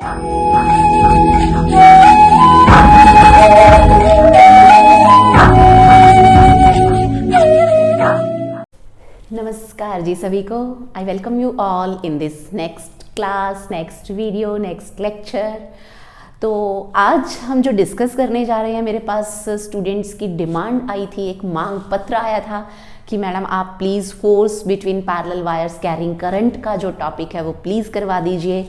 नमस्कार जी सभी को। I welcome you all in this next class, next video, next lecture. तो आज हम जो डिस्कस करने जा रहे हैं, मेरे पास स्टूडेंट्स की डिमांड आई थी, एक मांग पत्र आया था कि मैडम आप please force between parallel wires carrying current का जो टॉपिक है वो प्लीज़ करवा दीजिए।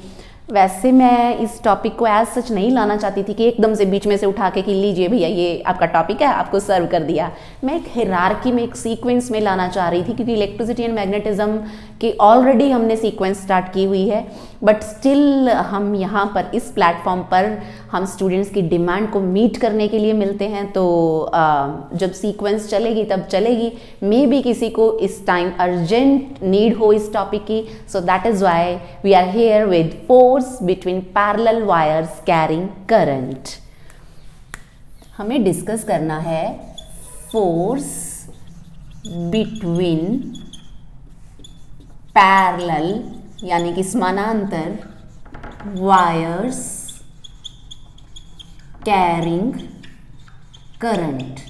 वैसे मैं इस टॉपिक को एज सच नहीं लाना चाहती थी कि एकदम से बीच में से उठा के कि लीजिए भैया ये आपका टॉपिक है, आपको सर्व कर दिया। मैं एक हिरार्की में, एक सीक्वेंस में लाना चाह रही थी, क्योंकि इलेक्ट्रिसिटी एंड मैग्नेटिज्म की ऑलरेडी हमने सीक्वेंस स्टार्ट की हुई है, बट स्टिल हम यहाँ पर इस प्लेटफॉर्म पर हम स्टूडेंट्स की डिमांड को मीट करने के लिए मिलते हैं। तो जब सीक्वेंस चलेगी तब चलेगी, मे बी किसी को इस टाइम अर्जेंट नीड हो इस टॉपिक की, so that is why we are here with force between parallel wires carrying current. हमें डिस्कस करना है फोर्स बिटवीन पैरेलल यानी कि समानांतर वायर्स कैरिंग करंट।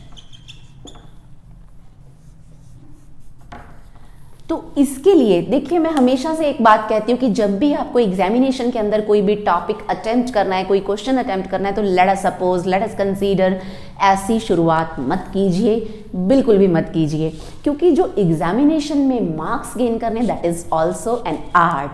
तो इसके लिए देखिए, मैं हमेशा से एक बात कहती हूँ कि जब भी आपको एग्जामिनेशन के अंदर कोई भी टॉपिक अटेम्प्ट करना है, कोई क्वेश्चन अटेम्प्ट करना है, तो late us suppose, let us consider, ऐसी शुरुआत मत कीजिए, बिल्कुल भी मत कीजिए, क्योंकि जो एग्जामिनेशन में मार्क्स गेन करने, that is also an art.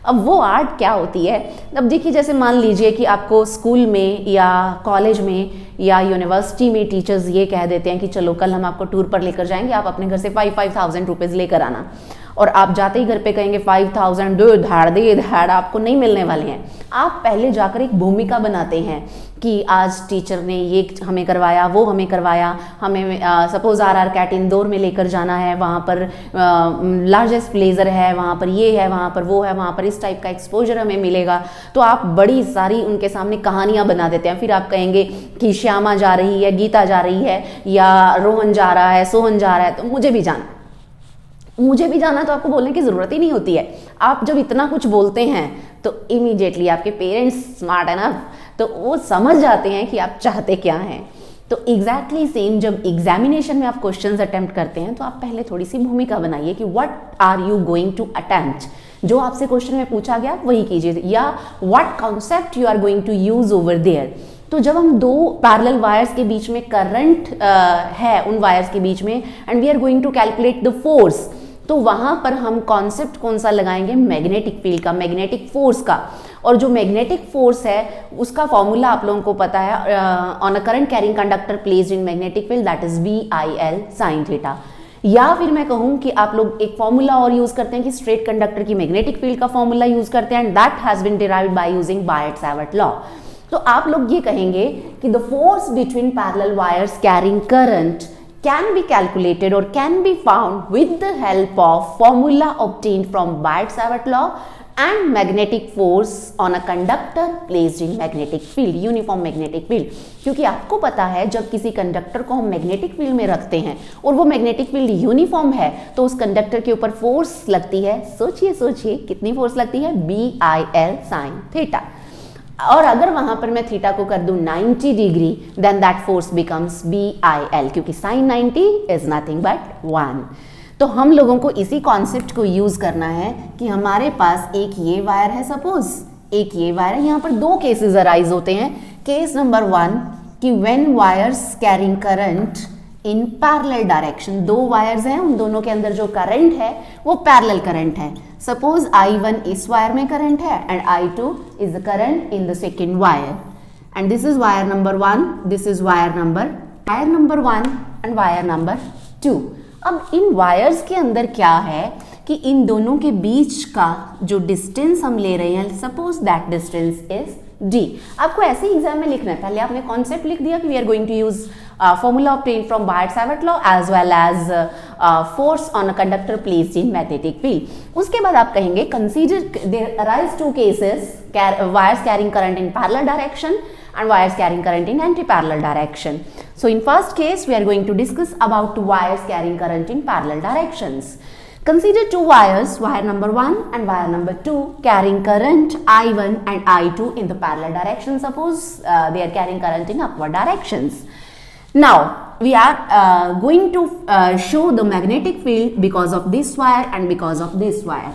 अब वो आर्ट क्या होती है? अब देखिए, जैसे मान लीजिए कि आपको स्कूल में या कॉलेज में या यूनिवर्सिटी में टीचर्स ये कह देते हैं कि चलो कल हम आपको टूर पर लेकर जाएंगे, आप अपने घर से 5,000 रुपीज़ लेकर आना, और आप जाते ही घर पे कहेंगे 5,000 दो धाड़ आपको नहीं मिलने वाले हैं। आप पहले जाकर एक भूमिका बनाते हैं कि आज टीचर ने ये हमें करवाया, वो हमें करवाया, हमें सपोज आर कैट इंदौर में लेकर जाना है, वहाँ पर लार्जेस्ट प्लेजर है, वहाँ पर ये है, वहाँ पर वो है, वहाँ पर इस टाइप का एक्सपोजर हमें मिलेगा। तो आप बड़ी सारी उनके सामने कहानियाँ बना देते हैं। फिर आप कहेंगे कि श्यामा जा रही है, गीता जा रही है, या रोहन जा रहा है, सोहन जा रहा है, तो मुझे भी जाना तो आपको बोलने की ज़रूरत ही नहीं होती है। आप जब इतना कुछ बोलते हैं तो इमीडिएटली आपके पेरेंट्स स्मार्ट है ना, तो वो समझ जाते हैं कि आप चाहते क्या हैं। तो एग्जैक्टली सेम जब एग्जामिनेशन में आप क्वेश्चंस अटेम्प्ट करते हैं, तो आप पहले थोड़ी सी भूमिका बनाइए कि what are you going to attempt. जो आपसे क्वेश्चन में पूछा गया वही कीजिए, या what concept you are going to use over there. तो जब हम दो पैरेलल वायर्स के बीच में करंट है, उन वायर्स के बीच में, and we are going to calculate the force, तो वहां पर हम कॉन्सेप्ट कौन सा लगाएंगे? मैग्नेटिक फील्ड का, मैग्नेटिक फोर्स का। और जो मैग्नेटिक फोर्स है उसका फॉर्मूला आप लोगों को पता है, on a current carrying conductor placed in magnetic field, that is VIL sin theta. या फिर मैं कहूं कि आप लोग एक फॉर्मूला और यूज करते हैं कि स्ट्रेट कंडक्टर की मैग्नेटिक फील्ड का फॉर्मूला यूज करते हैं, and that has been derived by using Biot Savart law. तो आप लोग ये कहेंगे कि the force between parallel wires carrying current can be calculated or can be found with the help of formula obtained from Biot-Savart law and magnetic force on a conductor placed in magnetic field, uniform magnetic field। क्योंकि आपको पता है जब किसी conductor को हम magnetic field में रखते हैं और वो मैग्नेटिक फील्ड यूनिफॉर्म है, तो उस कंडक्टर के ऊपर फोर्स लगती है, सोचिए कितनी फोर्स लगती है? BIL sin theta. और अगर वहां पर मैं थीटा को कर दूं 90 degree, then that force becomes BIL, क्योंकि साइन 90 इज नथिंग बट 1। तो हम लोगों को इसी कॉन्सेप्ट को यूज करना है कि हमारे पास एक ये वायर है, सपोज एक ये वायर है। यहाँ पर दो केसेस अराइज होते हैं। केस नंबर 1 कि when wires carrying current in parallel direction, दो वायर्स हैं, उन दोनों के अंदर जो करंट है वो पैरेलल करंट है। सपोज I1 इस वायर में करंट है and I2 is the current in the second wire, and this is wire number 1, this is wire number 1 and wire number 2। अब इन वायर्स के अंदर क्या है कि इन दोनों के बीच का जो डिस्टेंस हम ले रहे हैं, suppose that distance is D। आपको ऐसे ही एग्जाम में लिखना है, पहले आपने कॉन्सेप्ट लिख दिया कि we are going to use formula obtained from Biot-Savart law as well as force on a conductor placed in magnetic field। उसके बाद आप कहेंगे consider there arise two cases, wires carrying current in parallel direction and wires carrying current in anti-parallel direction। So in first case we are going to discuss about wires carrying current in parallel directions। Consider two wires, wire number 1 and wire number 2, carrying current I1 and I2 in the parallel direction. Suppose they are carrying current in upward directions. Now we are going to show the magnetic field because of this wire and because of this wire.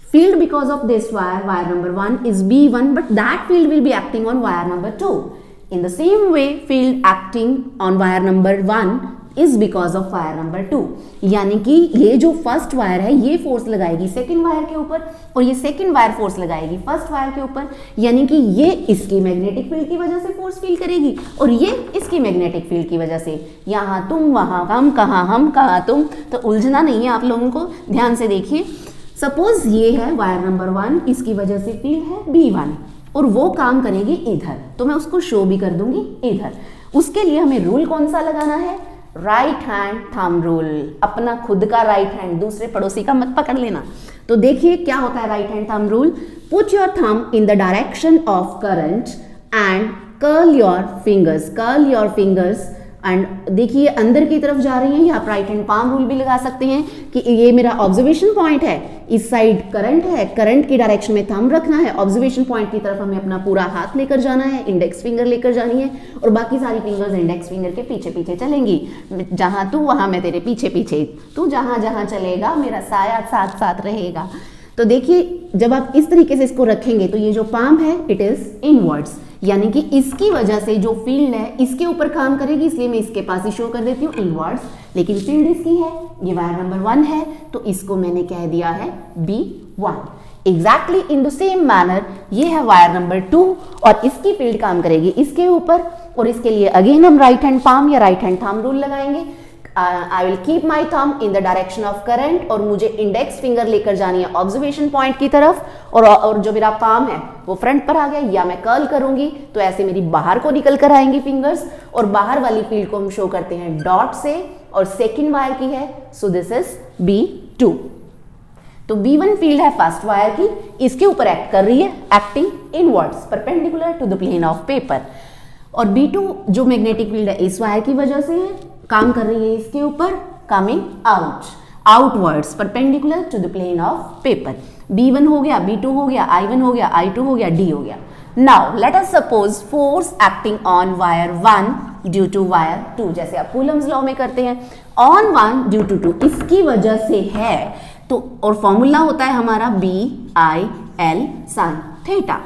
Field because of this wire, wire number 1 is B1, but that field will be acting on wire number 2. In the same way, field acting on wire number 1 is because of wire number 2. यानी कि ये जो first wire है ये force लगाएगी second wire के ऊपर और ये सेकंड वायर फोर्स लगाएगी फर्स्ट वायर के ऊपर, यानी कि ये इसकी मैग्नेटिक फील्ड की वजह से फोर्स फील करेगी और ये इसकी मैग्नेटिक फील्ड की वजह से. यहाँ तुम वहाँ हम कहाँ तुम, तो उलझना नहीं है आप लोगों को, ध्यान से देखिए. सपोज ये है वायर नंबर 1, इसकी वजह से फील्ड है B1 और वो काम करेगी इधर, तो मैं उसको शो भी कर दूंगी इधर. उसके लिए हमें रूल कौन सा लगाना है? Right hand thumb rule. अपना खुद का राइट हैंड, दूसरे पड़ोसी का मत पकड़ लेना. तो देखिए क्या होता है right hand thumb rule. Put your thumb in the direction of current and curl your fingers and देखिए अंदर की तरफ जा रही हैं. या आप राइट हैंड पाम रूल भी लगा सकते हैं कि ये मेरा ऑब्जर्वेशन पॉइंट है, इस साइड करंट है, करंट की डायरेक्शन में थंब रखना है, ऑब्जर्वेशन पॉइंट की तरफ हमें अपना पूरा हाथ लेकर जाना है, इंडेक्स फिंगर लेकर जानी है और बाकी सारी फिंगर्स इंडेक्स फिंगर के पीछे पीछे चलेंगी. जहां तू वहां मैं तेरे पीछे पीछे, तू जहां जहां चलेगा मेरा साया साथ साथ रहेगा. तो देखिए जब आप इस तरीके से इसको रखेंगे तो ये जो पाम है इट इज इनवर्ड्स, यानी कि इसकी वजह से जो फील्ड है इसके ऊपर काम करेगी, इसलिए मैं इसके पास ही शो कर देती हूँ इनवर्ड्स. लेकिन फील्ड इसकी है, ये वायर नंबर 1 है, तो इसको मैंने कह दिया है B1. Exactly in the same manner ये है वायर नंबर 2 और इसकी फील्ड काम करेगी इसके ऊपर और इसके लिए अगेन हम राइट हैंड पाम या राइट हैंड थंब रूल लगाएंगे. आई will keep my thumb in the direction of current और मुझे इंडेक्स फिंगर लेकर जानी है ऑब्जर्वेशन पॉइंट की तरफ और जो मेरा पाम है वो फ्रंट पर आ गया. या मैं कर्ल करूंगी तो ऐसे मेरी बाहर को निकल कर आएंगी फिंगर्स और बाहर वाली फील्ड को हम शो करते हैं डॉट से और सेकेंड वायर की है, सो दिस इज B2. तो B1 फील्ड है फर्स्ट वायर की, इसके ऊपर एक्ट कर रही है, acting inwards perpendicular to the plane of paper. और B2 जो मैग्नेटिक फील्ड है इस वायर की वजह से है, काम कर रही है इसके ऊपर, coming outwards perpendicular to the plane of paper. B1 हो गया, B2 हो गया, I1 हो गया, I2 हो गया, D हो गया. Now let us suppose force acting on wire 1 due to wire 2, जैसे आप कूलम्स लॉ में करते हैं. ऑन 1 ड्यू टू 2 इसकी वजह से है, तो और फॉर्मूला होता है हमारा BIL साइन थीटा.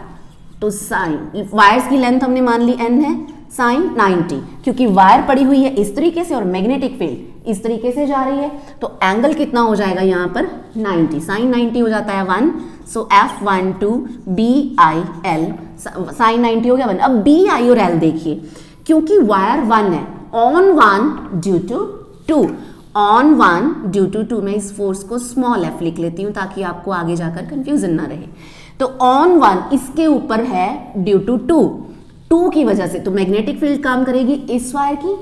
तो साइन वायर्स की लेंथ हमने मान ली n है, साइन 90, क्योंकि वायर पड़ी हुई है इस तरीके से और मैग्नेटिक फील्ड इस तरीके से जा रही है, तो एंगल कितना हो जाएगा यहाँ पर 90, साइन 90 हो जाता है 1. सो F12 BIL साइन 90 हो गया 1. अब BI और L देखिए, क्योंकि वायर 1 है, on 1 due to 2, on 1 due to 2, मैं इस फोर्स को स्मॉल f लिख लेती हूँ ताकि आपको आगे जाकर कंफ्यूजन ना रहे. तो ऑन 1 इसके ऊपर है ड्यू टू 2 की वजह से, तो मैग्नेटिक फील्ड काम करेगी इस वायर की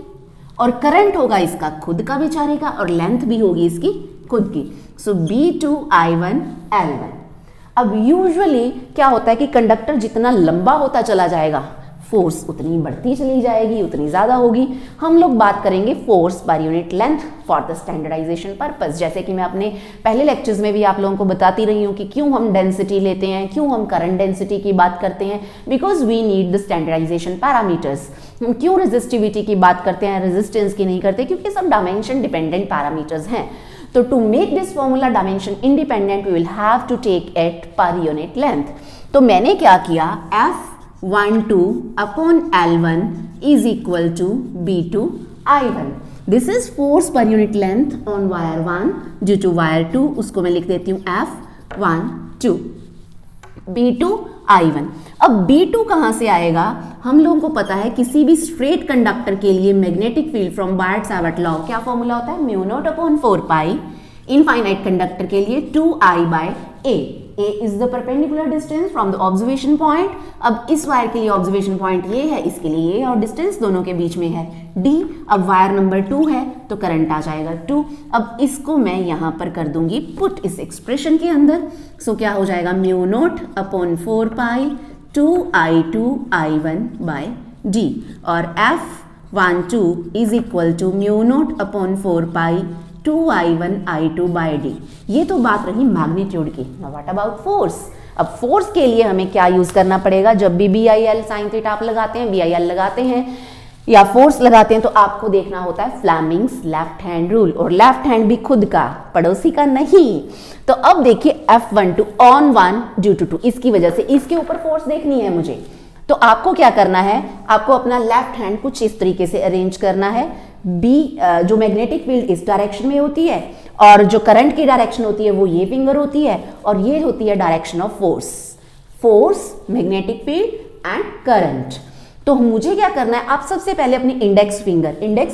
और करंट होगा इसका खुद का बेचारे का और लेंथ भी होगी इसकी खुद की. सो B2 I1 L1. अब यूजुअली क्या होता है कि कंडक्टर जितना लंबा होता चला जाएगा फोर्स उतनी बढ़ती चली जाएगी, उतनी ज़्यादा होगी. हम लोग बात करेंगे फोर्स पर unit length for the standardisation purpose. जैसे कि मैं अपने पहले लेक्चर्स में भी आप लोगों को बताती रही हूँ कि क्यों हम डेंसिटी लेते हैं, क्यों हम करंट डेंसिटी की बात करते हैं, because we need the standardisation parameters. हम क्यों रेजिस्टिविटी की बात करते हैं, रेजिस्टेंस की नहीं करते, क्योंकि सब डायमेंशन डिपेंडेंट पैरामीटर्स हैं. तो to make this formula dimension independent we will have to take it per unit length. तो मैंने क्या किया, F12 upon L1 is equal to B2 I1. This is force per unit length on wire 1 due to wire 2. उसको मैं लिख देती हूँ F12 B2 I1. अब B2 कहाँ से आएगा, हम लोगों को पता है किसी भी स्ट्रेट कंडक्टर के लिए magnetic field from Biot Savart law क्या फॉर्मूला होता है, mu not upon 4 pi. Infinite conductor के लिए 2I by A. A is the perpendicular distance from the observation point. अब इस वायर के लिए ऑब्जर्वेशन पॉइंट ये है, इसके लिए ये और डिस्टेंस दोनों के बीच में है D. अब वायर नंबर 2 है तो करंट आ जाएगा 2. अब इसको मैं यहाँ पर कर दूंगी पुट इस एक्सप्रेशन के अंदर. सो क्या हो जाएगा, mu not upon 4 pi 2I2 I1 by D और F12 is equal to mu not upon 4 pi 2I1 I2 by D. ये तो बात रही मैग्नीट्यूड की। Now what about force? अब फोर्स के लिए हमें क्या यूज करना पड़ेगा? जब भी BIL साइन थीटा आप लगाते हैं, BIL लगाते हैं या फोर्स लगाते हैं, तो आपको देखना होता है फ्लेमिंग्स लेफ्ट हैंड रूल, और लेफ्ट हैंड भी खुद का, पड़ोसी का नहीं। तो अब देखिए F12 ऑन 1 ड्यू टू 2, इसकी वजह से इसके ऊपर फोर्स देखनी है मुझे। तो आपको क्या करना है? आपको अपना लेफ्ट हैंड कुछ इस तरीके से अरेंज करना है। जो मैग्नेटिक फील्ड इस डायरेक्शन में होती है और जो करंट की डायरेक्शन होती है वो ये फिंगर होती है, और ये होती है direction of force, magnetic field and current. तो मुझे क्या करना है? आप सबसे पहले अपनी इंडेक्स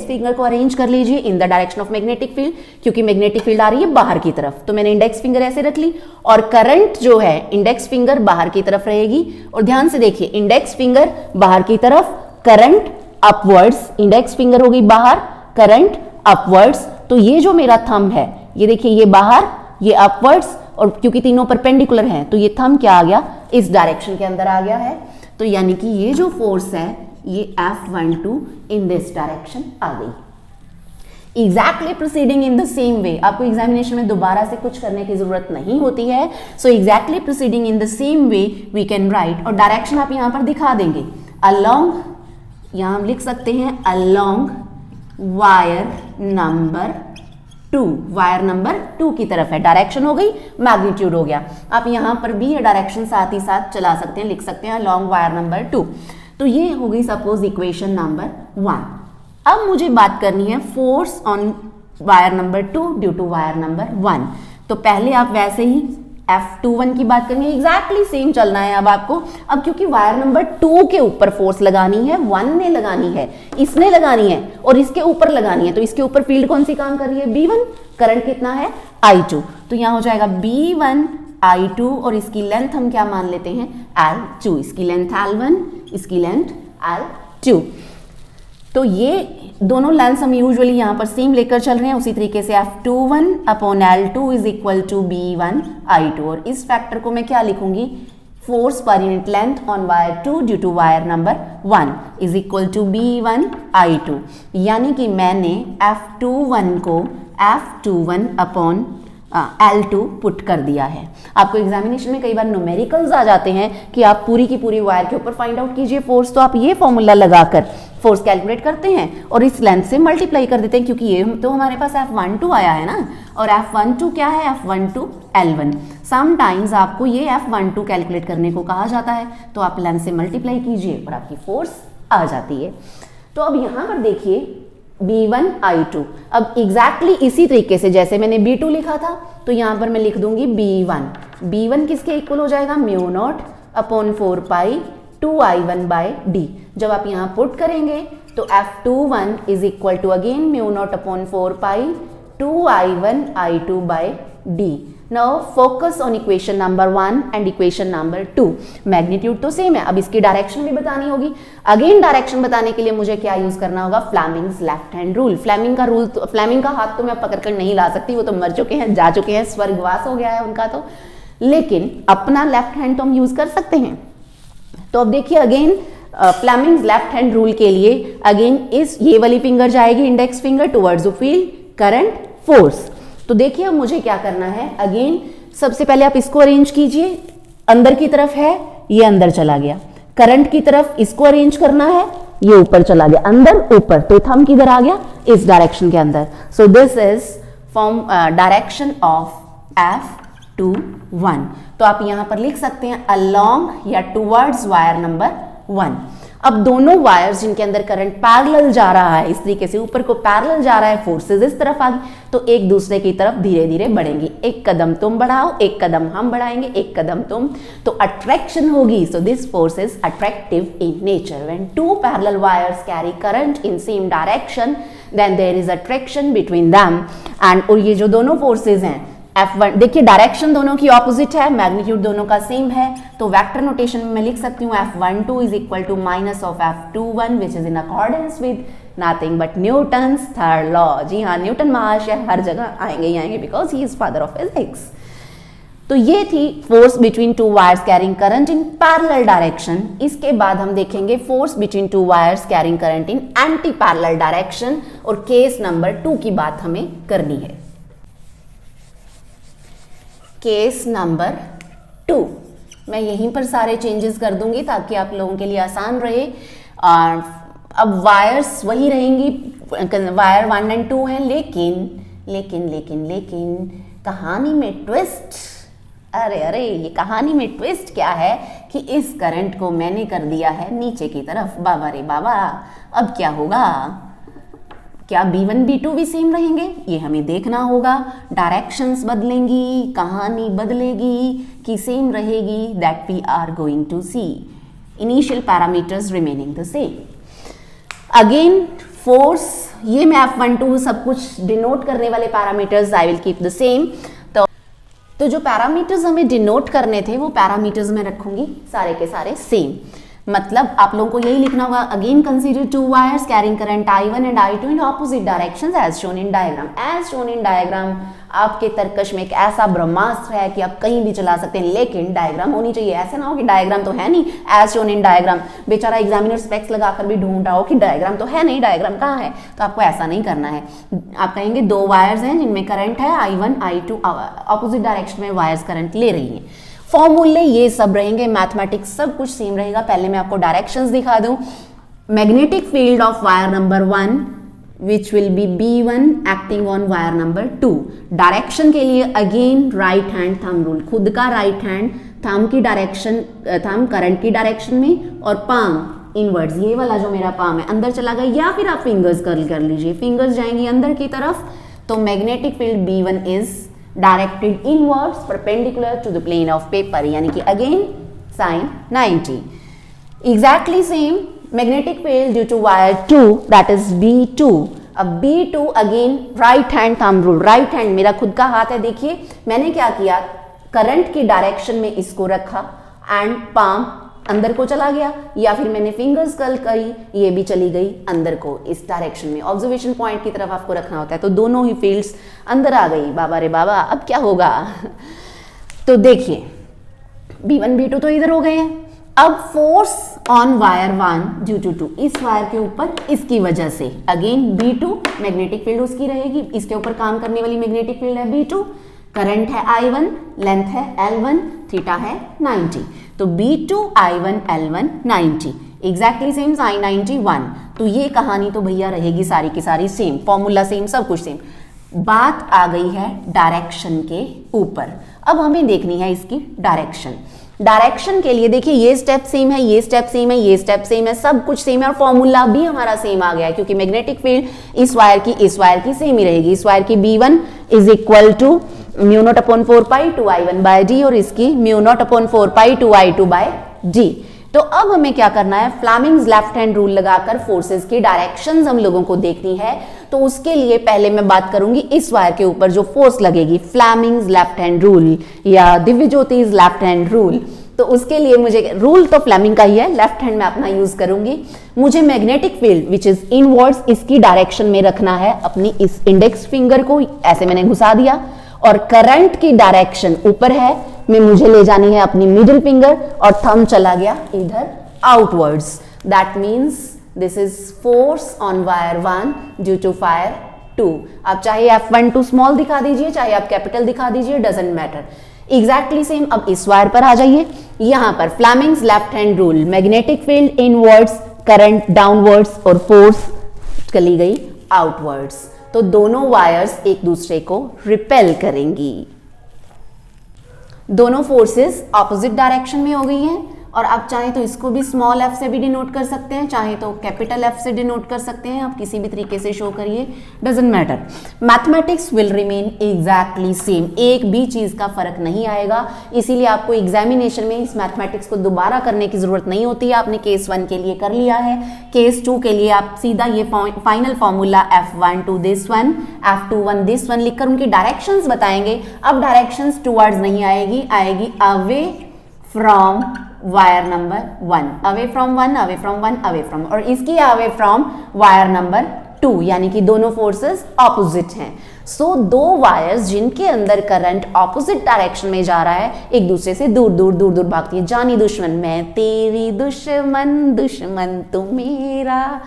फिंगर को अरेंज कर लीजिए in the direction of magnetic field, क्योंकि मैग्नेटिक फील्ड आ रही है बाहर की तरफ, तो मैंने इंडेक्स फिंगर ऐसे रख ली, और करंट जो है इंडेक्स फिंगर बाहर की तरफ रहेगी। और ध्यान से देखिए, इंडेक्स फिंगर बाहर की तरफ, करंट अपवर्ड्स, इंडेक्स फिंगर होगी बाहर, करंट अपवर्ड्स। तो ये जो मेरा थंब है, ये देखिए, ये बाहर, ये अपवर्ड्स, और क्योंकि तीनों परपेंडिकुलर हैं तो ये थंब क्या आ गया? इस डायरेक्शन के अंदर आ गया है। तो यानी कि ये जो फोर्स है ये F12 इन दिस डायरेक्शन आ गई। Exactly proceeding in the same वे, आपको एग्जामिनेशन में दोबारा से कुछ करने की जरूरत नहीं होती है। So exactly proceeding in the same way we can write, और डायरेक्शन आप यहां पर दिखा देंगे अलोंग, यहां हम लिख सकते हैं along wire number 2, wire number 2 की तरफ है। डायरेक्शन हो गई, मैग्नीट्यूड हो गया। आप यहां पर भी ये डायरेक्शन साथ ही साथ चला सकते हैं, लिख सकते हैं अलोंग वायर नंबर 2। तो ये हो गई सपोज इक्वेशन नंबर 1। अब मुझे बात करनी है force on wire number 2 due to wire number 1। तो पहले आप वैसे ही F21 की बात करेंगे, एग्जैक्टली सेम चलना है अब आपको। अब क्योंकि वायर नंबर 2 के ऊपर फोर्स लगानी है, 1 ने लगानी है, इसने लगानी है और इसके ऊपर लगानी है, तो इसके ऊपर फील्ड कौन सी काम कर रही है? B1। करंट कितना है? I2। तो यहां हो जाएगा B1 I2, और इसकी लेंथ हम क्या मान लेते हैं? L2। इसकी लेंथ L1, इसकी लेंथ L2। तो ये दोनों लेंस हम यूजुअली यहाँ पर सेम लेकर चल रहे हैं। उसी तरीके से F21 upon L2 is equal to B1 I2, और इस फैक्टर को मैं क्या लिखूंगी? फोर्स पर unit length on wire 2 due to wire number 1 is equal to B1 I2। यानी कि मैंने F21 को F21 अपॉन L2 पुट कर दिया है। आपको एग्जामिनेशन में कई बार न्यूमेरिकल्स आ जाते हैं कि आप पूरी की पूरी वायर के ऊपर फाइंड आउट कीजिए फोर्स, तो आप ये फॉर्मूला लगाकर फोर्स कैलकुलेट करते हैं और इस लेंथ से मल्टीप्लाई कर देते हैं, क्योंकि ये तो हमारे पास F12 आया है ना, और F12 क्या है? F12 L1। समटाइम्स आपको ये F12 कैलकुलेट करने को कहा जाता है, तो आप लेंथ से मल्टीप्लाई कीजिए और आपकी फोर्स आ जाती है। तो अब यहाँ पर देखिए B1 I2, अब एग्जैक्टली इसी तरीके से जैसे मैंने B2 लिखा था, तो यहाँ पर मैं लिख दूंगी B1 किसके इक्वल हो जाएगा? Mu not upon 4 pi 2I1 by D. जब आप यहाँ पुट करेंगे तो F21 is equal to again mu not upon 4 pi 2I1 I2 by D. Now focus on equation number 1 and equation number 2। Magnitude तो same है, अब इसकी direction भी बतानी होगी। अगेन डायरेक्शन बताने के लिए मुझे क्या यूज करना होगा? Fleming's left hand rule. Fleming का हाथ तो मैं पकड़कर नहीं ला सकती, वो तो मर चुके हैं, जा चुके हैं, स्वर्गवास हो गया है उनका तो, लेकिन अपना लेफ्ट हैंड तो हम यूज कर सकते हैं। तो अब देखिए again Fleming's left hand rule के लिए अगेन इस ये वाली फिंगर जाएगी, index finger towards the field, current, force. तो देखिए अब मुझे क्या करना है? अगेन सबसे पहले आप इसको अरेंज कीजिए, अंदर की तरफ है, ये अंदर चला गया। करंट की तरफ इसको अरेंज करना है, ये ऊपर चला गया, अंदर ऊपर, तो थंब किधर आ गया? इस डायरेक्शन के अंदर। So this is from direction of F21। तो आप यहां पर लिख सकते हैं अलोंग या टुवर्ड्स वायर नंबर 1। अब दोनों वायर्स जिनके अंदर करंट पैरेलल जा रहा है, इस तरीके से ऊपर को पैरेलल जा रहा है, फोर्सेस इस तरफ आ गई, तो एक दूसरे की तरफ धीरे धीरे बढ़ेंगी। एक कदम तुम बढ़ाओ, एक कदम हम बढ़ाएंगे, एक कदम तुम, तो अट्रैक्शन होगी। So this force is attractive in nature. When two parallel wires carry current in same direction then there is attraction between them. And और ये जो दोनों फोर्सेज हैं F1, देखिए डायरेक्शन दोनों की ऑपोजिट है, मैग्नीट्यूड दोनों का सेम है, तो वेक्टर नोटेशन में मैं लिख सकती हूँ F12 is equal to minus of F21 which is in accordance with nothing but Newton's third law. जी हाँ, न्यूटन महाशय हर जगह आएंगे ही आएंगे because he is father of physics. तो ये थी force between two wires carrying current in parallel direction. इसके बाद हम देखेंगे force between two wires carrying current in anti parallel direction, और केस नंबर 2 की बात हमें करनी है। केस नंबर 2, मैं यहीं पर सारे चेंजेस कर दूंगी ताकि आप लोगों के लिए आसान रहे। और अब वायर्स वही रहेंगी, वायर 1 एंड 2 हैं, लेकिन कहानी में ट्विस्ट, अरे ये कहानी में ट्विस्ट क्या है कि इस करंट को मैंने कर दिया है नीचे की तरफ। बाबा रे बाबा, अब क्या होगा? क्या B1 B2 भी सेम रहेंगे? ये हमें देखना होगा। डायरेक्शंस बदलेंगी, कहानी बदलेगी कि सेम रहेगी, that we are going to see. Initial parameters remaining the same. Again force, ये मैं F12 सब कुछ डिनोट करने वाले parameters I will keep the same. तो जो पैरामीटर्स हमें डिनोट करने थे वो पैरामीटर्स में रखूंगी सारे के सारे सेम। मतलब आप लोगों को यही लिखना होगा, again consider 2 wires carrying current I1 and I2 in opposite directions as shown in diagram. As shown in diagram आपके तर्कश में एक ऐसा ब्रह्मास्त्र है कि आप कहीं भी चला सकते हैं, लेकिन डायग्राम होनी चाहिए। ऐसे ना हो कि डायग्राम तो है नहीं, एज शोन इन डायग्राम, बेचारा एग्जामिनर स्पेक्स लगाकर भी ढूंढ रहा हो कि डायग्राम तो है नहीं, डायग्राम कहाँ है। तो आपको ऐसा नहीं करना है। आप कहेंगे 2 वायर्स हैं जिनमें करंट है I1 I2, ऑपोजिट डायरेक्शन में वायर्स करंट ले रही हैं। फॉर्मूले ये सब रहेंगे, मैथमेटिक्स सब कुछ सेम रहेगा। पहले मैं आपको डायरेक्शंस दिखा दूं। Magnetic field of wire number 1 which will be B1 acting on wire number 2। Direction के लिए again right hand thumb rule, खुद का राइट हैंड थंब की डायरेक्शन, थंब करंट की डायरेक्शन में और पाम इनवर्ड्स, ये वाला जो मेरा पाम है अंदर चला गया, या फिर आप फिंगर्स कर्ल कर लीजिए, फिंगर्स जाएंगी अंदर की तरफ। तो magnetic field B1 is directed inwards perpendicular to the plane of paper, यानी कि again sine 90। Exactly same magnetic field due to wire 2 that is B2। अब B2 again right hand thumb rule, right hand मेरा खुद का हाथ है। देखिए मैंने क्या किया, करंट की डायरेक्शन में इसको रखा एंड पाम अंदर को चला गया, या फिर मैंने फिंगर्स कर्ल करी, ये भी चली गई अंदर को इस डायरेक्शन में। ऑब्जर्वेशन पॉइंट की तरफ आपको रखना होता है। तो दोनों ही फील्ड्स अंदर आ गई। बाबा रे बाबा, अब क्या होगा? तो देखिए B1 B2 तो इधर हो गए हैं। अब force on wire 1 due to 2, इस वायर के ऊपर इसकी वजह से अगेन B2, मैग्नेटिक फील्ड उसकी रहेगी, इसके ऊपर काम करने वाली मैग्नेटिक फील्ड है B2, करंट है I1, लेंथ है L1, थीटा है 90। तो B2 I1 L1 90, exactly same sign 91। तो ये कहानी तो भैया रहेगी सारी की सारी सेम, फॉर्मूला सेम, सब कुछ सेम। बात आ गई है डायरेक्शन के ऊपर। अब हमें देखनी है इसकी डायरेक्शन। डायरेक्शन के लिए देखिए ये स्टेप सेम है, ये स्टेप सेम है, ये स्टेप सेम है, सब कुछ सेम है और फॉर्मूला भी हमारा सेम आ गया है, क्योंकि मैग्नेटिक फील्ड इस वायर की सेम ही रहेगी। इस वायर की B1 is equal to mu not upon 4 pi 2 I1 by D और इसकी mu not upon 4 pi 2 I2 by D. तो अब हमें क्या करना है, फ्लेमिंग्स लेफ्ट हैंड रूल लगाकर फोर्सेस की डायरेक्शंस हम लोगों को देखनी है। तो उसके लिए पहले मैं बात करूंगी इस वायर के ऊपर जो फोर्स लगेगी, फ्लेमिंग्स लेफ्ट हैंड रूल या दिव्य ज्योतिष लेफ्ट हैंड रूल। तो उसके लिए मुझे रूल तो फ्लेमिंग का ही है, लेफ्ट हैंड में अपना यूज करूंगी। मुझे magnetic field which is inwards इसकी डायरेक्शन में रखना है अपनी इस इंडेक्स फिंगर को, ऐसे मैंने घुसा दिया, और करंट की डायरेक्शन ऊपर है में मुझे ले जानी है अपनी मिडिल फिंगर और थंब चला गया इधर outwards. That means this is force on wire 1 due to wire 2। आप चाहे F12 स्मॉल दिखा दीजिए, चाहे आप कैपिटल दिखा दीजिए, डजेंट मैटर, एग्जैक्टली सेम। अब इस वायर पर आ जाइए, यहां पर Fleming's left hand rule, magnetic field inwards, current downwards और फोर्स चली गई आउटवर्ड्स। तो दोनों वायर्स एक दूसरे को रिपेल करेंगी। दोनों फोर्सेस ऑपोजिट डायरेक्शन में हो गई हैं और आप चाहें तो इसको भी स्मॉल f से भी डिनोट कर सकते हैं, चाहे तो कैपिटल F से डिनोट कर सकते हैं, आप किसी भी तरीके से शो करिए, doesn't matter. Mathematics will remain exactly same, एक भी चीज का फर्क नहीं आएगा। इसीलिए आपको एग्जामिनेशन में इस मैथमेटिक्स को दोबारा करने की जरूरत नहीं होती है। आपने केस 1 के लिए कर लिया है, केस 2 के लिए आप सीधा ये final formula F12 this one, F21 this one लिखकर उनकी डायरेक्शंस बताएंगे। अब डायरेक्शंस टुवर्ड्स नहीं आएगी, आएगी away from wire number 1, away from 1, away from 1, away from, और इसकी अवे फ्रॉम वायर नंबर 2, यानी कि दोनों फोर्सेस ऑपोजिट हैं। सो दो वायर्स जिनके अंदर करंट ऑपोजिट डायरेक्शन में जा रहा है, एक दूसरे से दूर दूर दूर दूर भागती है। जानी दुश्मन मैं तेरी दुश्मन, दुश्मन तू मेरा।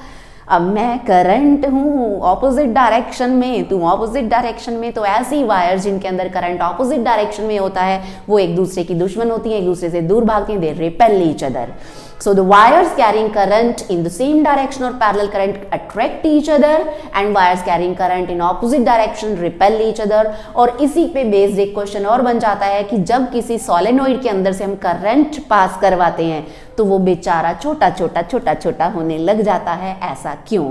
अब मैं करंट हूँ ऑपोजिट डायरेक्शन में, तुम ऑपोजिट डायरेक्शन में, तो ऐसी वायर्स जिनके अंदर करंट ऑपोजिट डायरेक्शन में होता है वो एक दूसरे की दुश्मन होती हैं, एक दूसरे से दूर भागती हैं, they repel each other. So the wires carrying current in the same direction or parallel current attract each other and wires carrying current in opposite direction repel each other. और इसी पे बेस्ड एक क्वेश्चन और बन जाता है कि जब किसी सोलेनोइड के अंदर से हम करंट पास करवाते हैं तो वो बेचारा छोटा छोटा होने लग जाता है, ऐसा क्यों?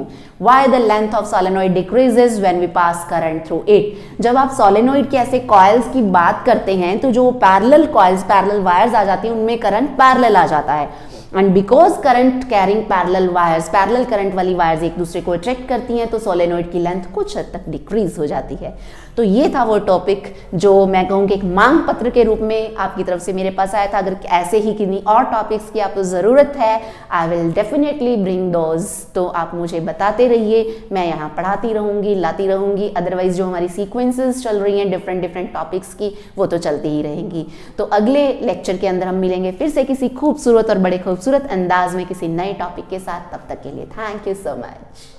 Why the length of solenoid decreases when we pass current through it? जब आप सोलेनोइड के ऐसे कॉइल्स की बात करते हैं तो जो पैरेलल कॉइल्स, पैरेलल वायर्स आ जाती हैं उनमें करंट पैरेलल आ जाता है. And because current carrying parallel wires, parallel current वाली वायर्स एक दूसरे को अट्रैक्ट करती हैं तो सोलेनोइड की लेंथ कुछ हद तक डिक्रीज हो जाती है. तो ये था वो टॉपिक जो मैं कहूँगी एक मांग पत्र के रूप में आपकी तरफ से मेरे पास आया था. अगर ऐसे ही किन्हीं और टॉपिक्स की आपको ज़रूरत है, I will definitely bring those. तो आप मुझे बताते रहिए, मैं यहाँ पढ़ाती रहूँगी, लाती रहूँगी. अदरवाइज जो हमारी सीक्वेंसेस चल रही हैं डिफरेंट टॉपिक्स की, वो तो चलती ही रहेंगी. तो अगले लेक्चर के अंदर हम मिलेंगे फिर से किसी खूबसूरत और बड़े खूबसूरत अंदाज में किसी नए टॉपिक के साथ. तब तक के लिए थैंक यू सो मच.